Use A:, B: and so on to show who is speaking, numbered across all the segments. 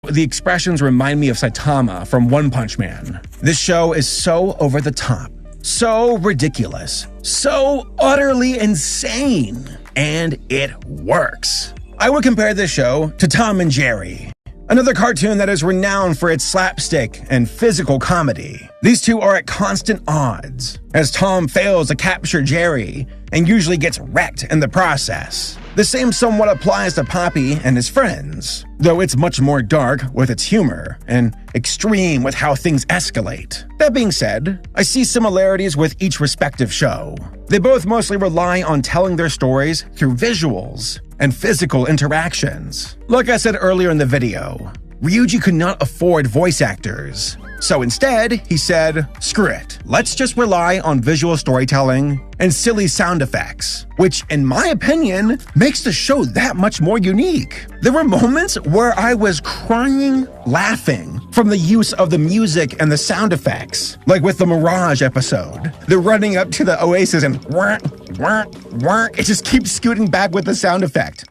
A: The expressions remind me of Saitama from One Punch Man. This show is so over the top, so ridiculous, so utterly insane, and it works. I would compare this show to Tom and Jerry, another cartoon that is renowned for its slapstick and physical comedy. These two are at constant odds, as Tom fails to capture Jerry and usually gets wrecked in the process. The same somewhat applies to Poppy and his friends, though it's much more dark with its humor and extreme with how things escalate. That being said, I see similarities with each respective show. They both mostly rely on telling their stories through visuals and physical interactions. Like I said earlier in the video, Ryuji could not afford voice actors. So instead, he said, screw it, let's just rely on visual storytelling and silly sound effects, which in my opinion, makes the show that much more unique. There were moments where I was crying laughing from the use of the music and the sound effects, like with the Mirage episode. They're running up to the oasis and it just keeps scooting back with the sound effect.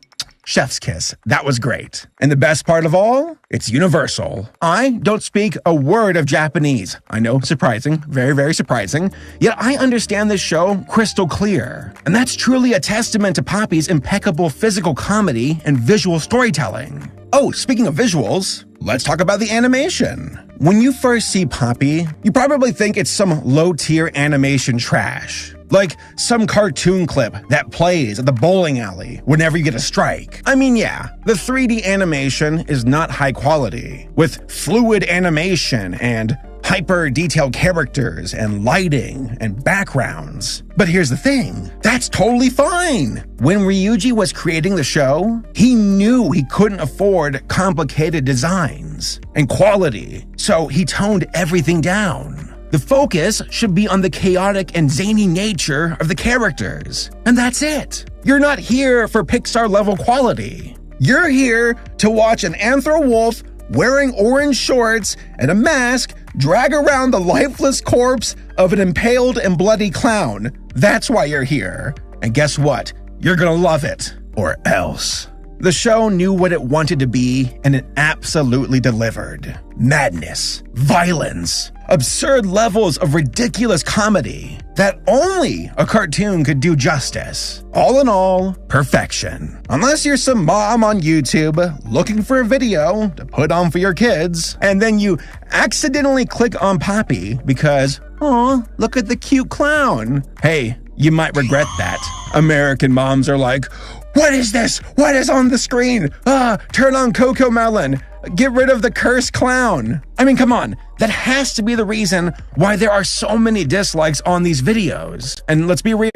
A: Chef's kiss. That was great. And the best part of all, it's universal. I don't speak a word of Japanese. I know, surprising, very, very surprising. Yet I understand this show crystal clear. And that's truly a testament to Poppy's impeccable physical comedy and visual storytelling. Oh, speaking of visuals, let's talk about the animation. When you first see Poppy, you probably think it's some low-tier animation trash. Like some cartoon clip that plays at the bowling alley whenever you get a strike. I mean, yeah, the 3D animation is not high quality, with fluid animation and hyper-detailed characters and lighting and backgrounds. But here's the thing, that's totally fine. When Ryuji was creating the show, he knew he couldn't afford complicated designs and quality, so he toned everything down. The focus should be on the chaotic and zany nature of the characters. And that's it. You're not here for Pixar-level quality. You're here to watch an anthro wolf wearing orange shorts and a mask drag around the lifeless corpse of an impaled and bloody clown. That's why you're here. And guess what? You're gonna love it. Or else. The show knew what it wanted to be, and it absolutely delivered. Madness, violence, absurd levels of ridiculous comedy that only a cartoon could do justice. All in all, perfection. Unless you're some mom on YouTube looking for a video to put on for your kids, and then you accidentally click on Poppy because, oh, look at the cute clown. Hey, you might regret that. American moms are like, what is this? What is on the screen? Turn on Coco Melon. Get rid of the cursed clown. I mean, come on. That has to be the reason why there are so many dislikes on these videos. And let's be real.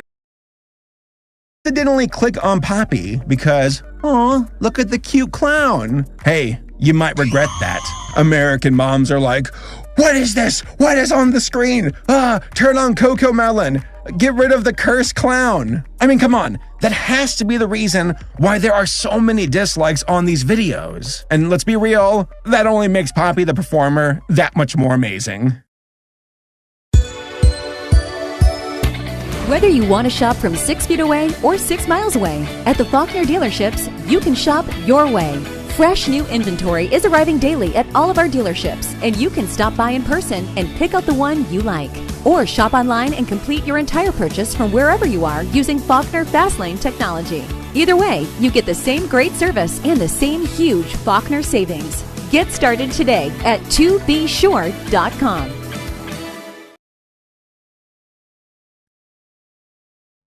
A: Accidentally click on Poppy because, oh, look at the cute clown. Hey, you might regret that. American moms are like, what is this? What is on the screen? Turn on Coco Melon. Get rid of the cursed clown. I mean, come on. That has to be the reason why there are so many dislikes on these videos. And let's be real, that only makes Poppy the performer that much more amazing.
B: Whether you want to shop from 6 feet away or 6 miles away, at the Faulkner dealerships, you can shop your way. Fresh new inventory is arriving daily at all of our dealerships, and you can stop by in person and pick out the one you like. Or shop online and complete your entire purchase from wherever you are using Faulkner Fastlane technology. Either way, you get the same great service and the same huge Faulkner savings. Get started today at 2bsure.com.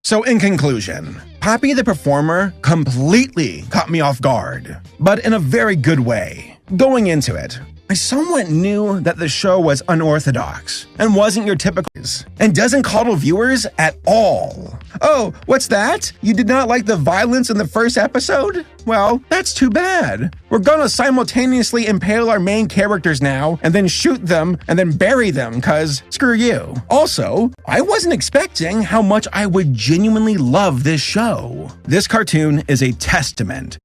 A: So in conclusion, Poppy the performer completely caught me off guard, but in a very good way. Going into it, I somewhat knew that the show was unorthodox and wasn't your typical and doesn't coddle viewers at all. Oh, what's that? You did not like the violence in the first episode? Well, that's too bad. We're gonna simultaneously impale our main characters now and then shoot them and then bury them cause screw you. Also, I wasn't expecting how much I would genuinely love this show. This cartoon is a testament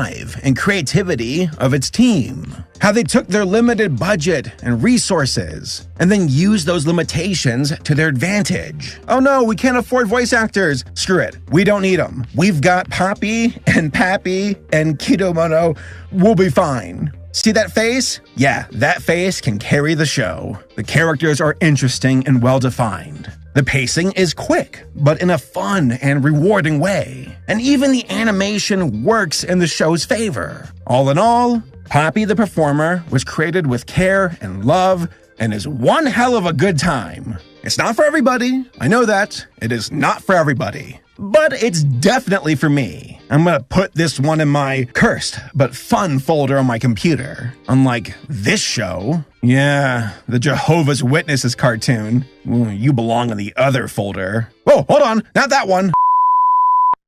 A: drive and creativity of its team. How they took their limited budget and resources and then used those limitations to their advantage. Oh no, we can't afford voice actors. Screw it. We don't need them. We've got Poppy and Pappy and Kidomono. We'll be fine. See that face? Yeah, that face can carry the show. The characters are interesting and well-defined. The pacing is quick, but in a fun and rewarding way. And even the animation works in the show's favor. All in all, Poppy the Performer was created with care and love and is one hell of a good time. It's not for everybody. I know that. It is not for everybody. But it's definitely for me. I'm gonna put this one in my cursed but fun folder on my computer. Unlike this show. Yeah, the Jehovah's Witnesses cartoon. You belong in the other folder. Whoa, hold on, not that one.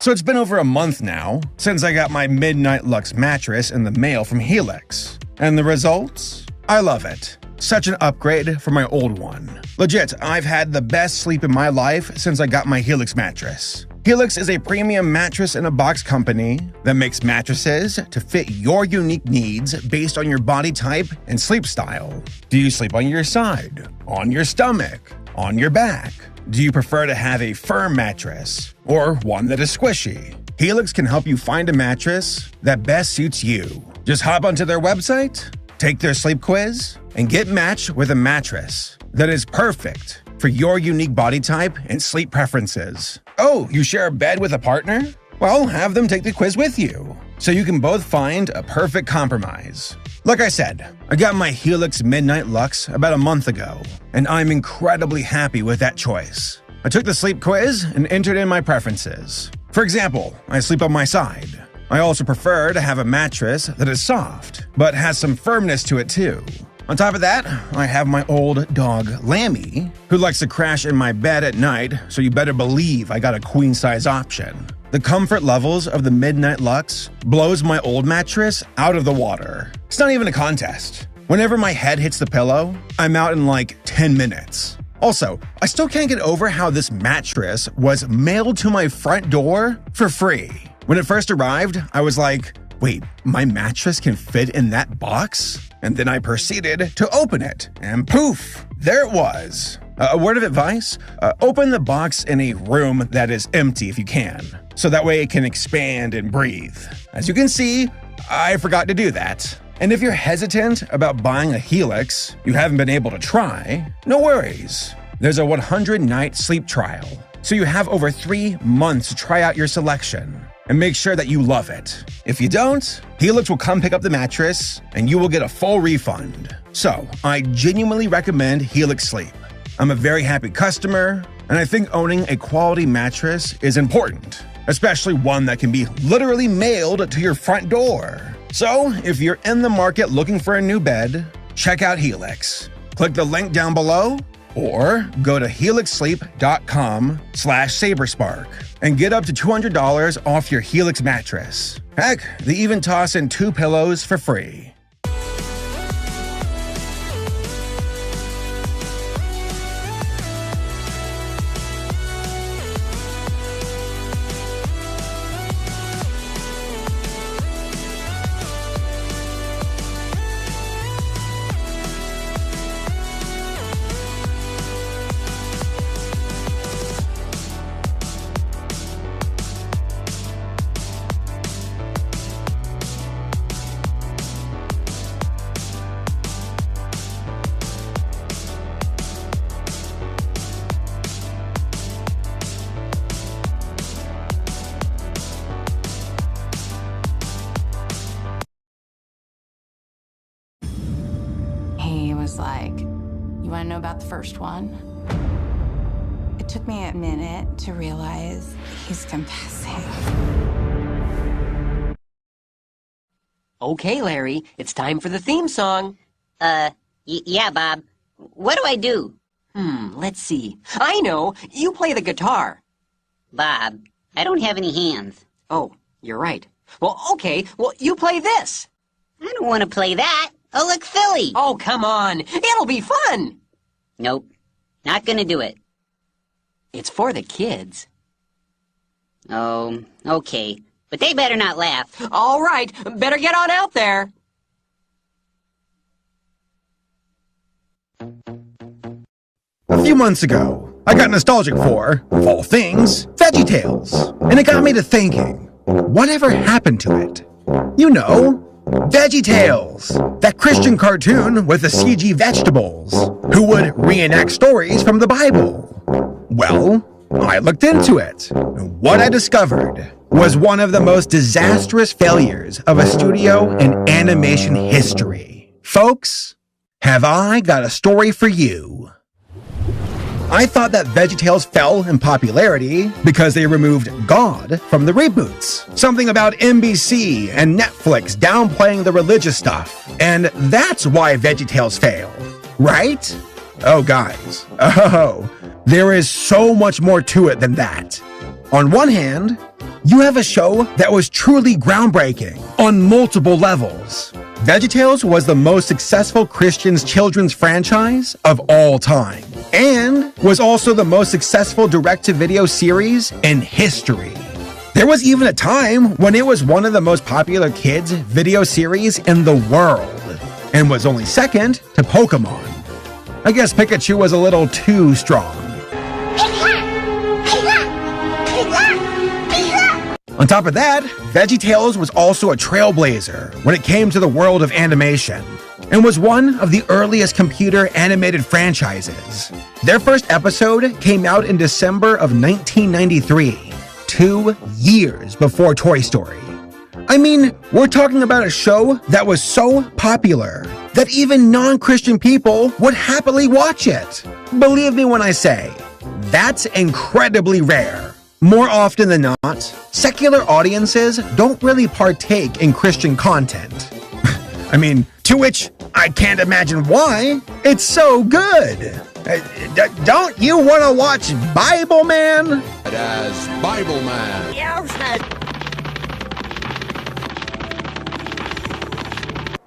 A: So it's been over a month now since I got my Midnight Lux mattress in the mail from Helix. And the results? I love it. Such an upgrade from my old one. Legit, I've had the best sleep in my life since I got my Helix mattress. Helix is a premium mattress-in-a-box company that makes mattresses to fit your unique needs based on your body type and sleep style. Do you sleep on your side, on your stomach, on your back? Do you prefer to have a firm mattress or one that is squishy? Helix can help you find a mattress that best suits you. Just hop onto their website, take their sleep quiz, and get matched with a mattress that is perfect for your unique body type and sleep preferences. Oh, you share a bed with a partner? Well, have them take the quiz with you, so you can both find a perfect compromise. Like I said, I got my Helix Midnight Lux about a month ago, and I'm incredibly happy with that choice. I took the sleep quiz and entered in my preferences. For example, I sleep on my side. I also prefer to have a mattress that is soft, but has some firmness to it too. On top of that, I have my old dog, Lammy, who likes to crash in my bed at night, so you better believe I got a queen-size option. The comfort levels of the Midnight Lux blows my old mattress out of the water. It's not even a contest. Whenever my head hits the pillow, I'm out in like 10 minutes. Also, I still can't get over how this mattress was mailed to my front door for free. When it first arrived, I was like, wait, my mattress can fit in that box? And then I proceeded to open it, and poof, there it was. A word of advice, open the box in a room that is empty if you can, so that way it can expand and breathe. As you can see, I forgot to do that. And if you're hesitant about buying a Helix you haven't been able to try, no worries. There's a 100-night sleep trial, so you have over 3 months to try out your selection. And make sure that you love it. If you don't, Helix will come pick up the mattress and you will get a full refund. So, I genuinely recommend Helix Sleep. I'm a very happy customer, and I think owning a quality mattress is important, especially one that can be literally mailed to your front door. So, if you're in the market looking for a new bed, check out Helix. Click the link down below or go to helixsleep.com/saberspark and get up to $200 off your Helix mattress. Heck, they even toss in 2 pillows for free.
C: He was like, you want to know about the first one? It took me a minute to realize he's confessing.
D: Okay, Larry, it's time for the theme song.
E: Yeah, Bob. What do I do?
D: Let's see. I know, you play the guitar.
E: Bob, I don't have any hands.
D: Oh, you're right. Well, okay, you play this.
E: I don't want to play that. I'll look silly.
D: Oh, come on, it'll be fun.
E: Nope, not gonna do it.
D: It's for the kids.
E: Oh, okay. but they better not laugh.
D: All right, better get on out there.
A: A few months ago, I got nostalgic for, of all things, VeggieTales. And it got me to thinking, whatever happened to it? You know, VeggieTales, that Christian cartoon with the CG vegetables, who would reenact stories from the Bible. Well, I looked into it, and what I discovered was one of the most disastrous failures of a studio in animation history. Folks, have I got a story for you. I thought that VeggieTales fell in popularity because they removed God from the reboots. Something about NBC and Netflix downplaying the religious stuff. And that's why VeggieTales failed, right? Oh, guys. Oh, there is so much more to it than that. On one hand, you have a show that was truly groundbreaking on multiple levels. VeggieTales was the most successful Christian children's franchise of all time, and was also the most successful direct-to-video series in history. There was even a time when it was one of the most popular kids' video series in the world, and was only second to Pokemon. I guess Pikachu was a little too strong. On top of that, VeggieTales was also a trailblazer when it came to the world of animation, and was one of the earliest computer animated franchises. Their first episode came out in December of 1993, 2 years before Toy Story. I mean, we're talking about a show that was so popular that even non-Christian people would happily watch it. Believe me when I say, that's incredibly rare. More often than not, secular audiences don't really partake in Christian content. I mean, to which I can't imagine why. It's so good. Don't you want to watch Bible Man?
F: As Bible Man.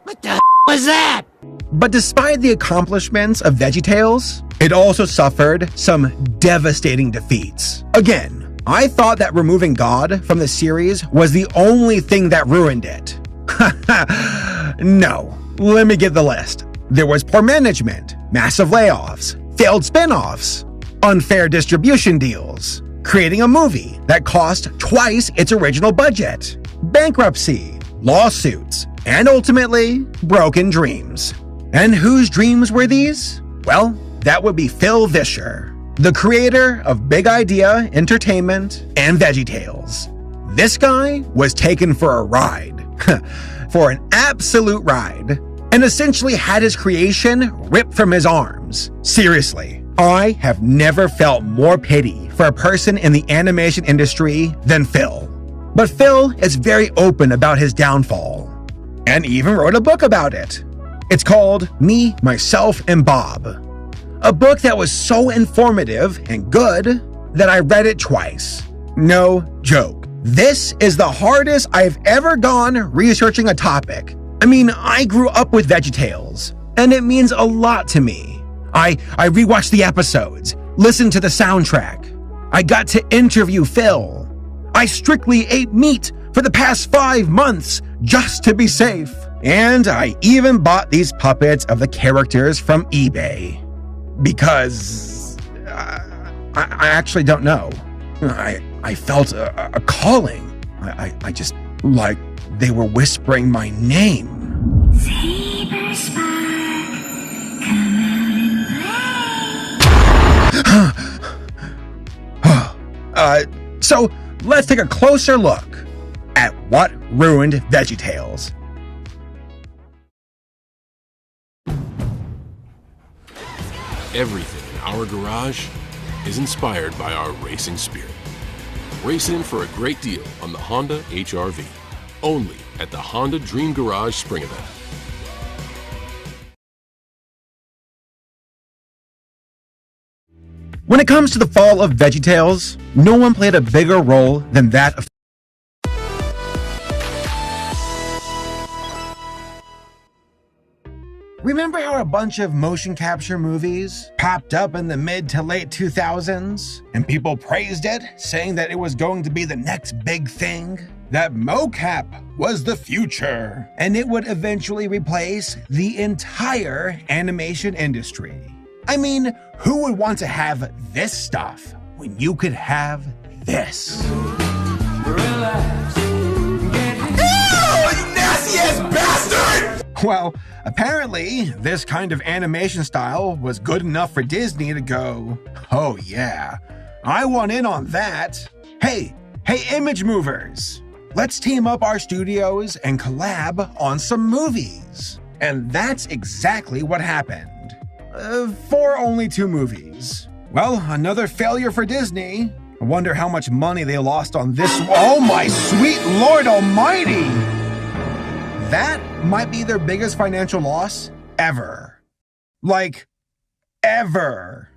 E: What the was that?
A: But despite the accomplishments of VeggieTales, it also suffered some devastating defeats. Again, I thought that removing God from the series was the only thing that ruined it. No, let me get the list. There was poor management, massive layoffs, failed spin-offs, unfair distribution deals, creating a movie that cost twice its original budget, bankruptcy, lawsuits, and ultimately, broken dreams. And whose dreams were these? Well, that would be Phil Vischer, the creator of Big Idea Entertainment and VeggieTales. This guy was taken for a ride, for an absolute ride, and essentially had his creation ripped from his arms. Seriously, I have never felt more pity for a person in the animation industry than Phil. But Phil is very open about his downfall, and even wrote a book about it. It's called Me, Myself, and Bob. A book that was so informative and good that I read it twice. No joke. This is the hardest I've ever gone researching a topic. I mean, I grew up with VeggieTales, and it means a lot to me. I rewatched the episodes, listened to the soundtrack. I got to interview Phil. I strictly ate meat for the past 5 months just to be safe. And I even bought these puppets of the characters from eBay. Because I actually don't know. I felt a calling. I just, like they were whispering my name. So let's take a closer look at what ruined VeggieTales.
G: Everything in our garage is inspired by our racing spirit. Race in for a great deal on the Honda HR-V, only at the Honda Dream Garage Spring Event.
A: When it comes to the fall of VeggieTales, no one played a bigger role than that of Remember how a bunch of motion capture movies popped up in the mid to late 2000s and people praised it, saying that it was going to be the next big thing? that mocap was the future, and it would eventually replace the entire animation industry. I mean, who would want to have this stuff when you could have this?
F: Yes, bastard!
A: Well, apparently, this kind of animation style was good enough for Disney to go, oh yeah, I want in on that. Hey, image movers, let's team up our studios and collab on some movies. And that's exactly what happened. For only 2 movies. Well, another failure for Disney. I wonder how much money they lost on this. Oh my sweet Lord Almighty! That might be their biggest financial loss ever. Like, ever.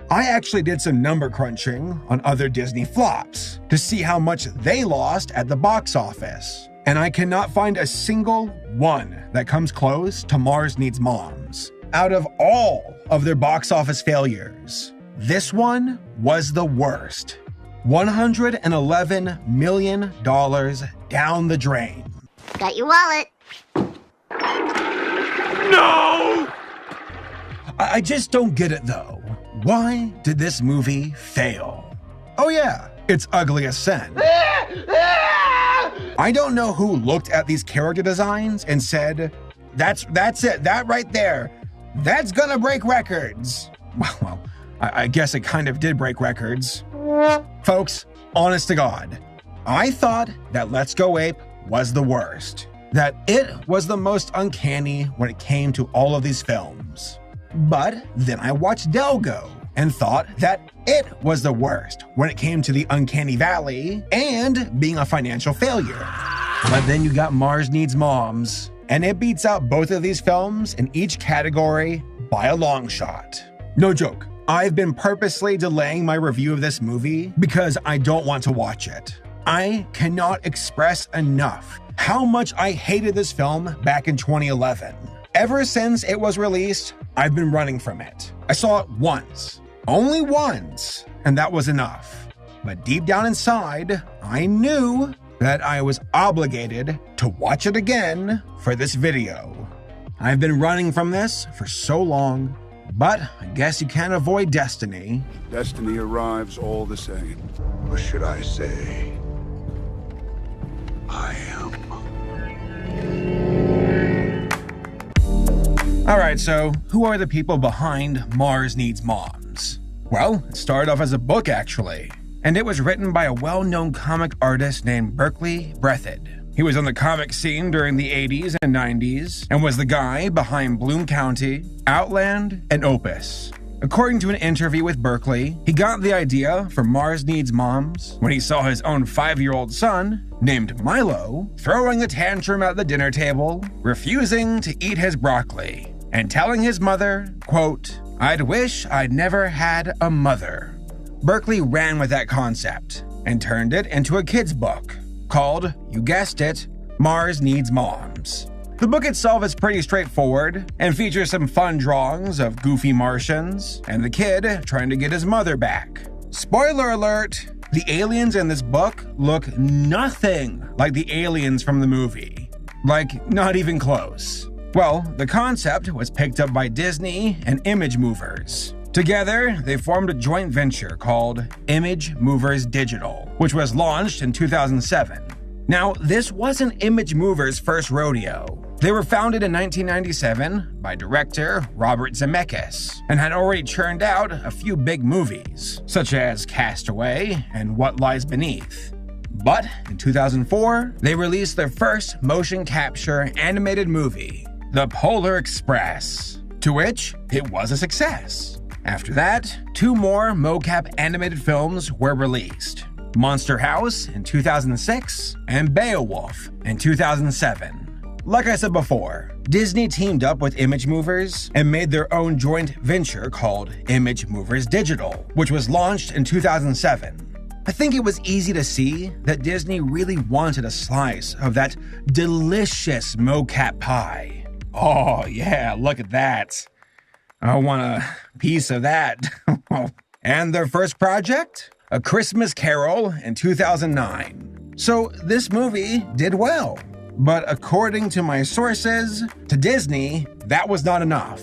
A: I actually did some number crunching on other Disney flops to see how much they lost at the box office. And I cannot find a single one that comes close to Mars Needs Moms. Out of all of their box office failures, this one was the worst. $111 million down the drain.
E: Got your wallet.
A: No! I just don't get it though. Why did this movie fail? Oh yeah, it's ugly as sin. I don't know who looked at these character designs and said, that's it, that right there, that's gonna break records. Well, I guess it kind of did break records. Folks, honest to God, I thought that Let's Go Ape was the worst. That it was the most uncanny when it came to all of these films. But then I watched Delgo and thought that it was the worst when it came to the Uncanny Valley and being a financial failure. But then you got Mars Needs Moms, and it beats out both of these films in each category by a long shot. No joke, I've been purposely delaying my review of this movie because I don't want to watch it. I cannot express enough how much I hated this film back in 2011. Ever since it was released, I've been running from it. I saw it once, only once, and that was enough. But deep down inside, I knew that I was obligated to watch it again for this video. I've been running from this for so long, but I guess you can't avoid destiny.
H: Destiny arrives all the same. Or should I say, I am.
A: Alright, so who are the people behind Mars Needs Moms? Well, it started off as a book actually, and it was written by a well-known comic artist named Berkeley Breathed. He was on the comic scene during the 80s and 90s, and was the guy behind Bloom County, Outland, and Opus. According to an interview with Berkeley, he got the idea for Mars Needs Moms when he saw his own 5-year-old son, named Milo, throwing a tantrum at the dinner table, refusing to eat his broccoli, and telling his mother, quote, "I'd wish I'd never had a mother." Berkeley ran with that concept and turned it into a kid's book called, you guessed it, Mars Needs Moms. The book itself is pretty straightforward and features some fun drawings of goofy Martians and the kid trying to get his mother back. Spoiler alert, the aliens in this book look nothing like the aliens from the movie. Like, not even close. Well, the concept was picked up by Disney and Image Movers. Together, they formed a joint venture called Image Movers Digital, which was launched in 2007. Now, this wasn't Image Movers' first rodeo. They were founded in 1997 by director Robert Zemeckis and had already churned out a few big movies, such as Castaway and What Lies Beneath. But in 2004, they released their first motion capture animated movie, The Polar Express, to which it was a success. After that, 2 more mocap animated films were released, Monster House in 2006 and Beowulf in 2007. Like I said before, Disney teamed up with Image Movers and made their own joint venture called Image Movers Digital, which was launched in 2007. I think it was easy to see that Disney really wanted a slice of that delicious mocap pie. Oh yeah, look at that. I want a piece of that. And their first project? A Christmas Carol in 2009. So this movie did well. But according to my sources, to Disney, that was not enough.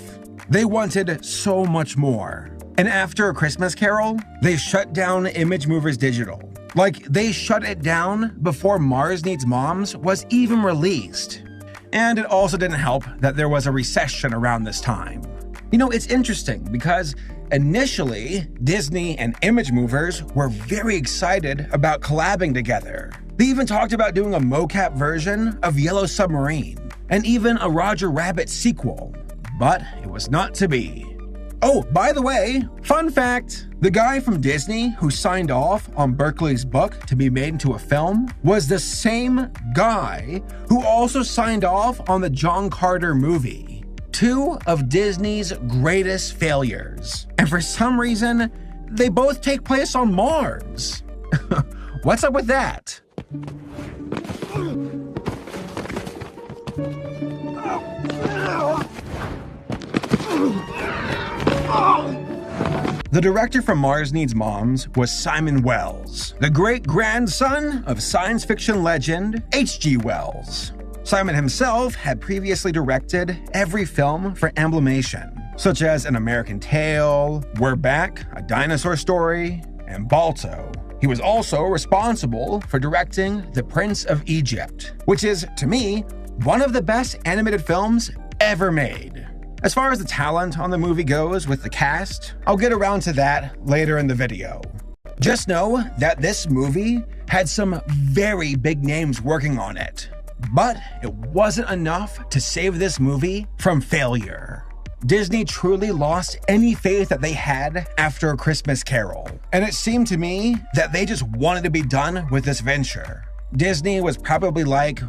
A: They wanted so much more. And after A Christmas Carol, they shut down Image Movers Digital. Like, they shut it down before Mars Needs Moms was even released. And it also didn't help that there was a recession around this time. You know, it's interesting because initially, Disney and Image Movers were very excited about collabing together. They even talked about doing a mocap version of Yellow Submarine, and even a Roger Rabbit sequel. But it was not to be. Oh, by the way, fun fact, the guy from Disney who signed off on Berkeley's book to be made into a film was the same guy who also signed off on the John Carter movie. Two of Disney's greatest failures. And for some reason, they both take place on Mars. What's up with that? The director from Mars Needs Moms was Simon Wells, the great-grandson of science fiction legend H.G. Wells. Simon himself had previously directed every film for Amblimation, such as An American Tail, We're Back, A Dinosaur Story, and Balto. He was also responsible for directing The Prince of Egypt, which is, to me, one of the best animated films ever made. As far as the talent on the movie goes with the cast, I'll get around to that later in the video. Just know that this movie had some very big names working on it, but it wasn't enough to save this movie from failure. Disney truly lost any faith that they had after A Christmas Carol, and it seemed to me that they just wanted to be done with this venture. Disney was probably like,